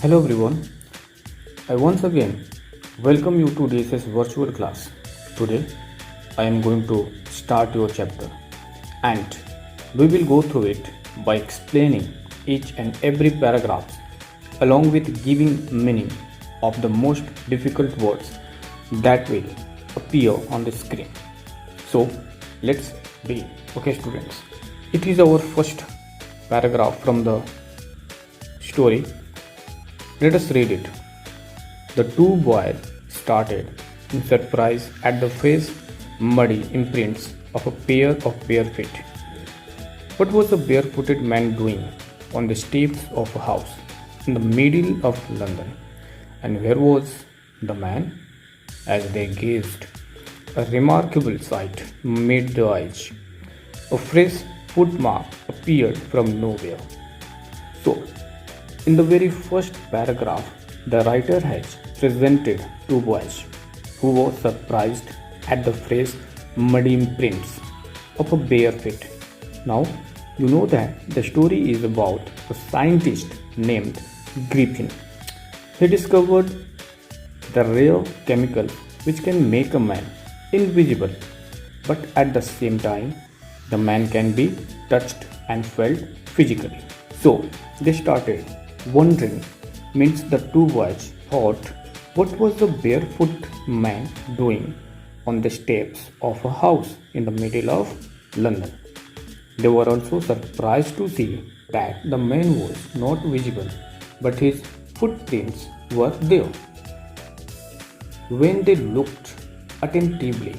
Hello everyone, I once again welcome you to DSS virtual class. Today I am going to start your chapter and we will go through it by explaining each and every paragraph along with giving meaning of the most difficult words that will appear on the screen. So let's begin. Okay students, it is our first paragraph from the story. Let us read it. The two boys started in surprise at the fresh, muddy imprints of a pair of bare feet. What was a barefooted man doing on the steps of a house in the middle of London? And where was the man? As they gazed, a remarkable sight met their eyes. A fresh footmark appeared from nowhere. So, in the very first paragraph, the writer has presented two boys who were surprised at the fresh, muddy imprints of a bare feet. Now, you know that the story is about a scientist named Griffin. He discovered the rare chemical which can make a man invisible, but at the same time, the man can be touched and felt physically. So, they started wondering. Means the two boys thought, what was the barefoot man doing on the steps of a house in the middle of London? They were also surprised to see that the man was not visible, but his footprints were there. When they looked attentively,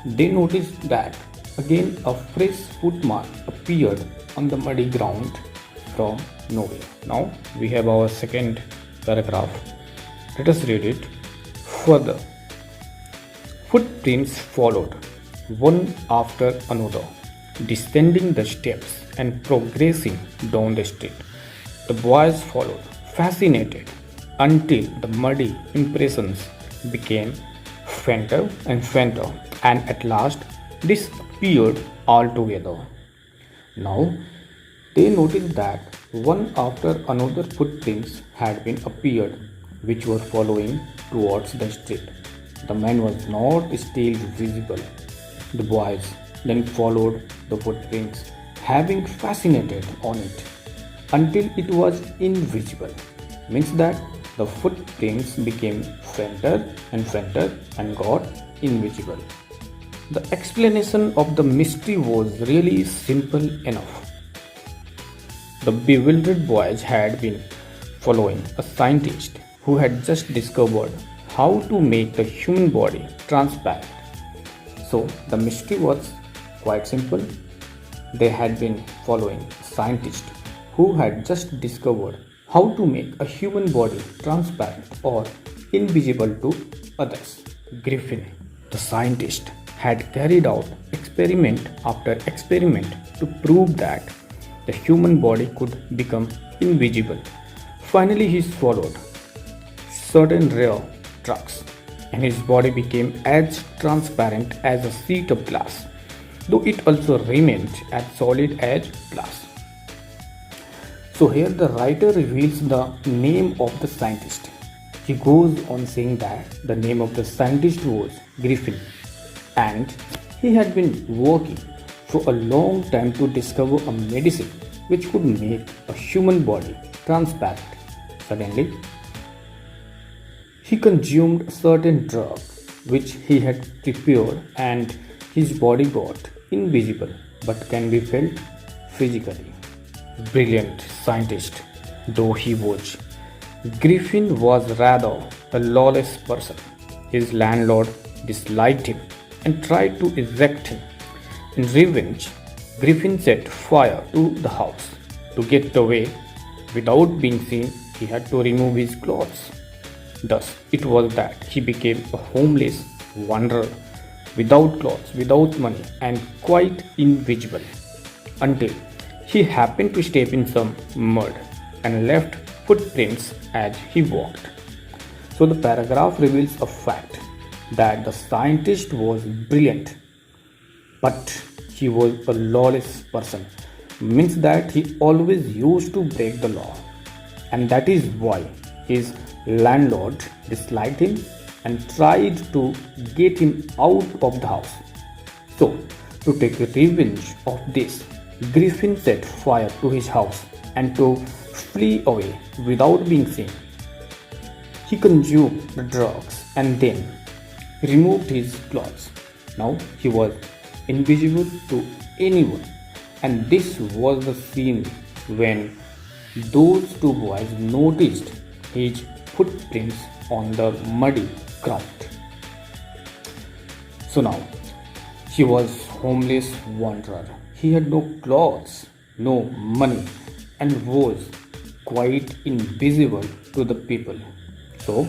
they noticed that again a fresh footmark appeared on the muddy ground from nowhere. Now we have our second paragraph. Let us read it further. Footprints followed, one after another, descending the steps and progressing down the street. The boys followed, fascinated, until the muddy impressions became fainter and fainter and at last disappeared altogether. Now they noticed that one after another footprints had been appeared which were following towards the street. The man was not still visible. The boys then followed the footprints, having fascinated on it until it was invisible. Means that the footprints became fainter and got invisible. The explanation of the mystery was really simple enough. The bewildered boys had been following a scientist who had just discovered how to make the human body transparent. So the mystery was quite simple. They had been following a scientist who had just discovered how to make a human body transparent or invisible to others. Griffin, the scientist, had carried out experiment after experiment to prove that the human body could become invisible. Finally, he swallowed certain rare drugs and his body became as transparent as a sheet of glass, though it also remained as solid as glass. So, here the writer reveals the name of the scientist. He goes on saying that the name of the scientist was Griffin and he had been working for a long time to discover a medicine which could make a human body transparent. Suddenly, he consumed a certain drug which he had prepared and his body got invisible but can be felt physically. Brilliant scientist though he was, Griffin was rather a lawless person. His landlord disliked him and tried to eject him. In revenge, Griffin set fire to the house. To get away without being seen, he had to remove his clothes. Thus, it was that he became a homeless wanderer, without clothes, without money, and quite invisible, until he happened to step in some mud and left footprints as he walked. So, the paragraph reveals a fact that the scientist was brilliant, but he was a lawless person. Means that he always used to break the law, and that is why his landlord disliked him and tried to get him out of the house. So, to take revenge of this, Griffin set fire to his house and to flee away without being seen. He consumed the drugs and then removed his clothes. Now he was invisible to anyone, and this was the scene when those two boys noticed his footprints on the muddy ground. So now he was homeless wanderer. He had no clothes, no money, and was quite invisible to the people. So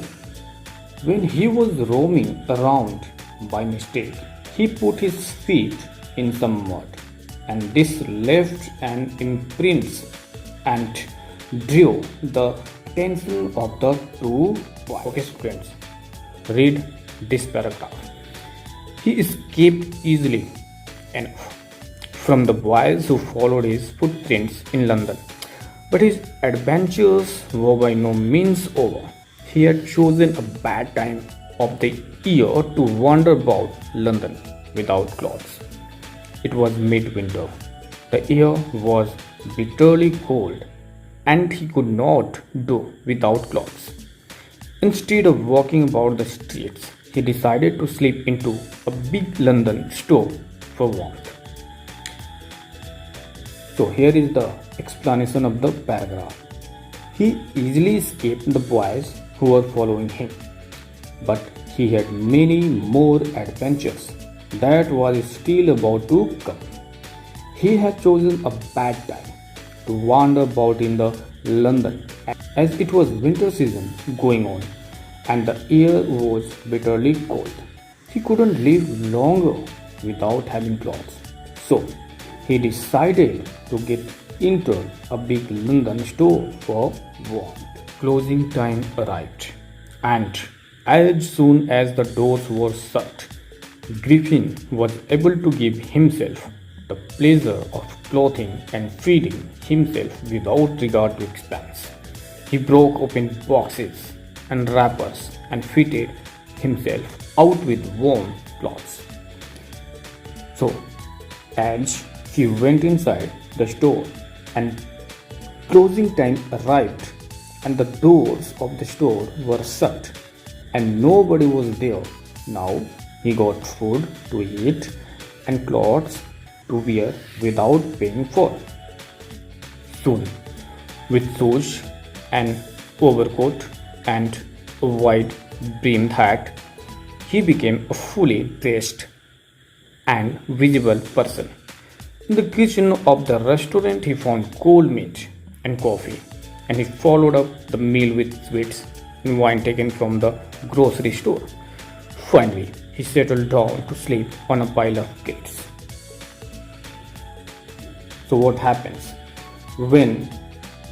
when he was roaming around by mistake, he put his feet in some mud, and this left an imprint and drew the attention of the two boys. Okay, students, read this paragraph. He escaped easily enough from the boys who followed his footprints in London, but his adventures were by no means over. He had chosen a bad time of the year to wander about London without clothes. It was midwinter. The air was bitterly cold, and he could not do without clothes. Instead of walking about the streets, he decided to slip into a big London store for warmth. So here is the explanation of the paragraph. He easily escaped the boys who were following him, but he had many more adventures that was still about to come. He had chosen a bad time to wander about in the London, as it was winter season going on and the air was bitterly cold. He couldn't live longer without having clothes. So he decided to get into a big London store for warmth. Closing time arrived, and as soon as the doors were shut, Griffin was able to give himself the pleasure of clothing and feeding himself without regard to expense. He broke open boxes and wrappers and fitted himself out with warm clothes. So, as he went inside the store and closing time arrived and the doors of the store were shut and nobody was there, now he got food to eat and clothes to wear without paying for. Soon, with shoes and overcoat and a wide brimmed hat, he became a fully dressed and visible person. In the kitchen of the restaurant, he found cold meat and coffee, and he followed up the meal with sweets and wine taken from the grocery store. Finally, he settled down to sleep on a pile of cakes. So what happens? When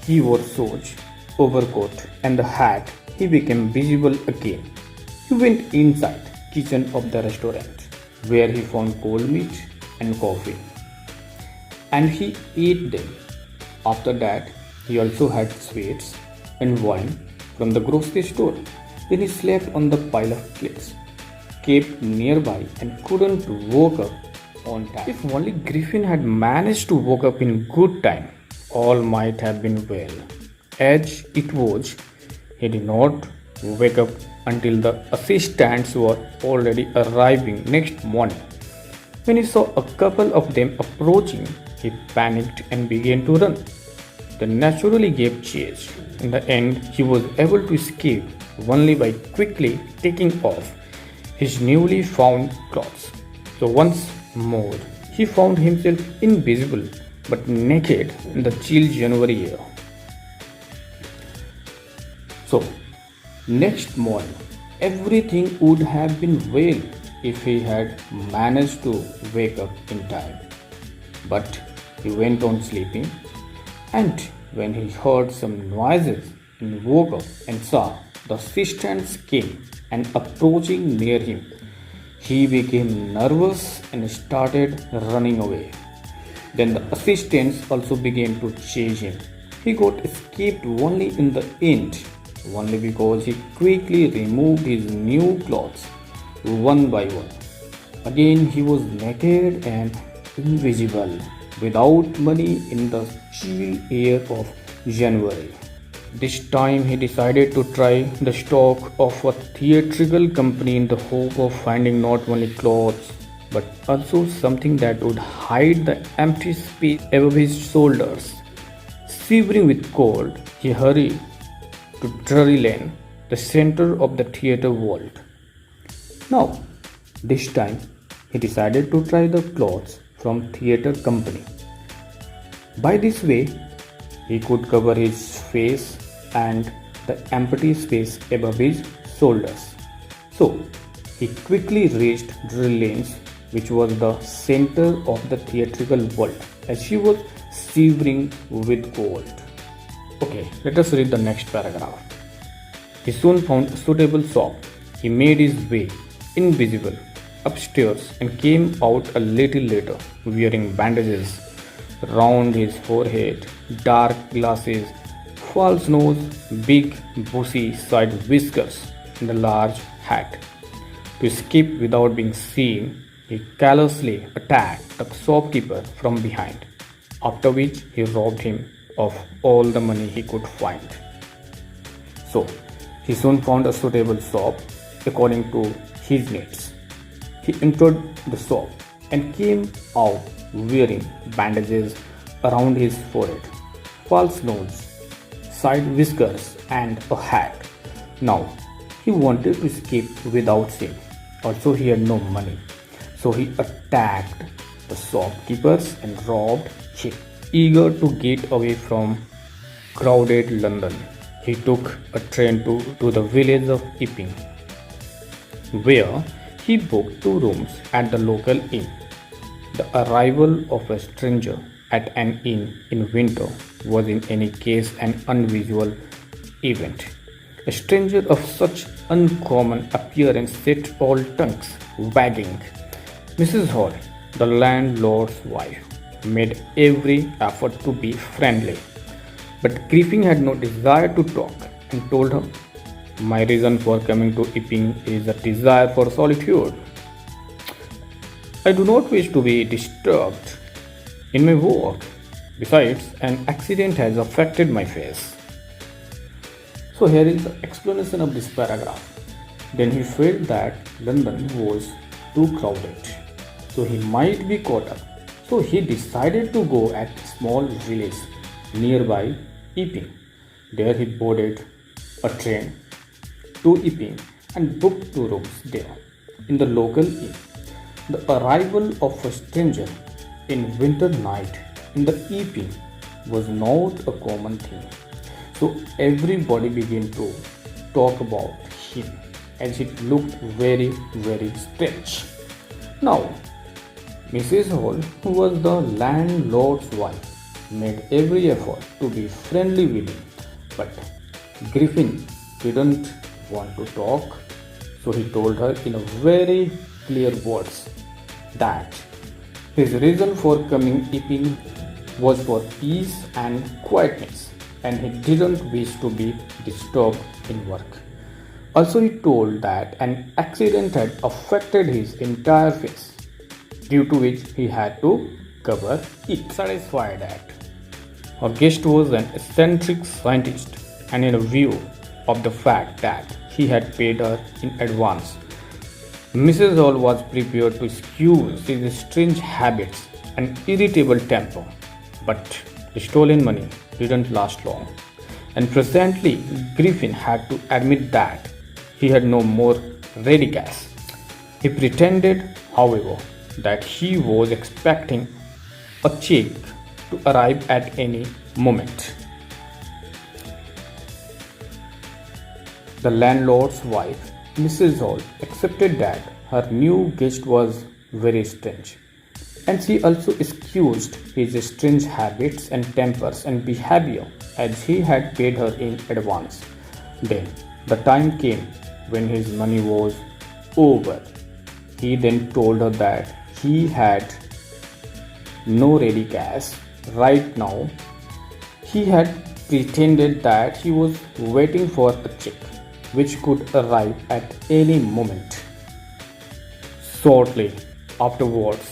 he wore shoes, overcoat and the hat, he became visible again. He went inside kitchen of the restaurant where he found cold meat and coffee, and he ate them. After that, he also had sweets and wine from the grocery store. Then he slept on the pile of cakes kept nearby and couldn't wake up on time. If only Griffin had managed to wake up in good time, all might have been well. As it was, he did not wake up until the assistants were already arriving next morning. When he saw a couple of them approaching, he panicked and began to run. They naturally gave chase. In the end, he was able to escape only by quickly taking off his newly found clothes. So once more, he found himself invisible but naked in the chill January air. So, next morning, everything would have been well if he had managed to wake up in time. But he went on sleeping, and when he heard some noises and woke up and saw the assistants came and approaching near him, he became nervous and started running away. Then the assistants also began to chase him. He got escaped only in the end only because he quickly removed his new clothes one by one. Again, he was naked and invisible, without money in the chill air of January. This time, he decided to try the stock of a theatrical company in the hope of finding not only clothes but also something that would hide the empty space above his shoulders. Shivering with cold, he hurried to Drury Lane, the center of the theatre world. Now, this time, he decided to try the clothes from theatre company. By this way, he could cover his face and the empty space above his shoulders. So, he quickly reached Drury Lane, which was the center of the theatrical world, as he was shivering with cold. Okay, let us read the next paragraph. He soon found a suitable shop. He made his way, invisible, upstairs and came out a little later, wearing bandages round his forehead, dark glasses, false nose, big bushy side whiskers, and a large hat. To escape without being seen, he callously attacked the shopkeeper from behind, after which he robbed him of all the money he could find. So, he soon found a suitable shop according to his needs. He entered the shop and came out wearing bandages around his forehead, false nose, side whiskers, and a hat. Now, he wanted to escape without shame. Also, he had no money. So, he attacked the shopkeepers and robbed him. Eager to get away from crowded London, he took a train to the village of Epping, where he booked 2 rooms at the local inn. The arrival of a stranger at an inn in winter was in any case an unusual event. A stranger of such uncommon appearance set all tongues wagging. Mrs. Hall, the landlord's wife, made every effort to be friendly, but Griffin had no desire to talk and told her, "My reason for coming to Epping is a desire for solitude. I do not wish to be disturbed in my work. Besides, an accident has affected my face." So here is the explanation of this paragraph. Then he felt that London was too crowded, so he might be caught up. So he decided to go at a small village nearby Epping. There he boarded a train to Epping and booked 2 rooms there in the local inn. The arrival of a stranger in winter night in the Epping was not a common thing. So everybody began to talk about him as it looked very, very strange. Now, Mrs. Hall, who was the landlord's wife, made every effort to be friendly with him, but Griffin didn't want to talk, so he told her in a very clear words that his reason for coming Epping was for peace and quietness, and he didn't wish to be disturbed in work. Also, he told that an accident had affected his entire face, due to which he had to cover it. Satisfied that our guest was an eccentric scientist, and in view of the fact that he had paid her in advance, Mrs. Hall was prepared to excuse his strange habits and irritable temper. But the stolen money didn't last long, and presently Griffin had to admit that he had no more ready cash. He pretended, however, that he was expecting a check to arrive at any moment. The landlord's wife, Mrs. Hall, accepted that her new guest was very strange, and she also excused his strange habits and tempers and behavior as he had paid her in advance. Then the time came when his money was over. He then told her that he had no ready cash right now. He had pretended that he was waiting for a check which could arrive at any moment. Shortly afterwards,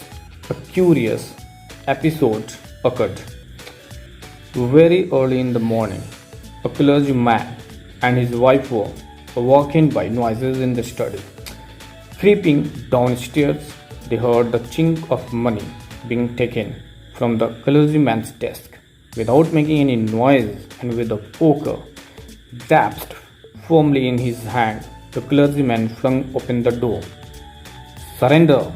a curious episode occurred. Very early in the morning, a clergyman and his wife were awakened by noises in the study. Creeping downstairs, they heard the chink of money being taken from the clergyman's desk. Without making any noise and with a poker grasped firmly in his hand, the clergyman flung open the door. Surrender!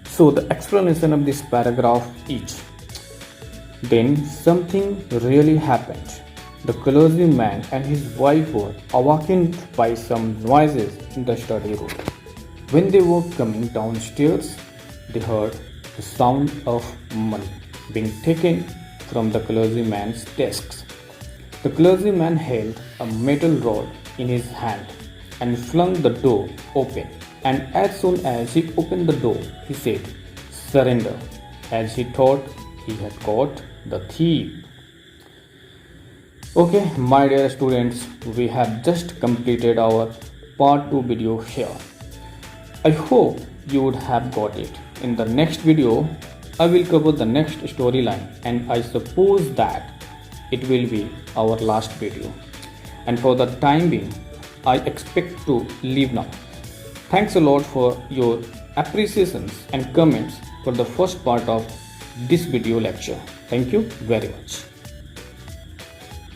So, the explanation of this paragraph is then something really happened. The clergyman and his wife were awakened by some noises in the study room. When they were coming downstairs, they heard the sound of money being taken from the clergyman's desks. The clergyman held a metal rod in his hand and flung the door open. And as soon as he opened the door, he said, "Surrender," as he thought he had caught the thief. Okay, my dear students, we have just completed our part 2 video here. I hope you would have got it. In the next video, I will cover the next storyline, and I suppose that it will be our last video. And for the time being, I expect to leave now. Thanks a lot for your appreciations and comments for the first part of this video lecture. Thank you very much.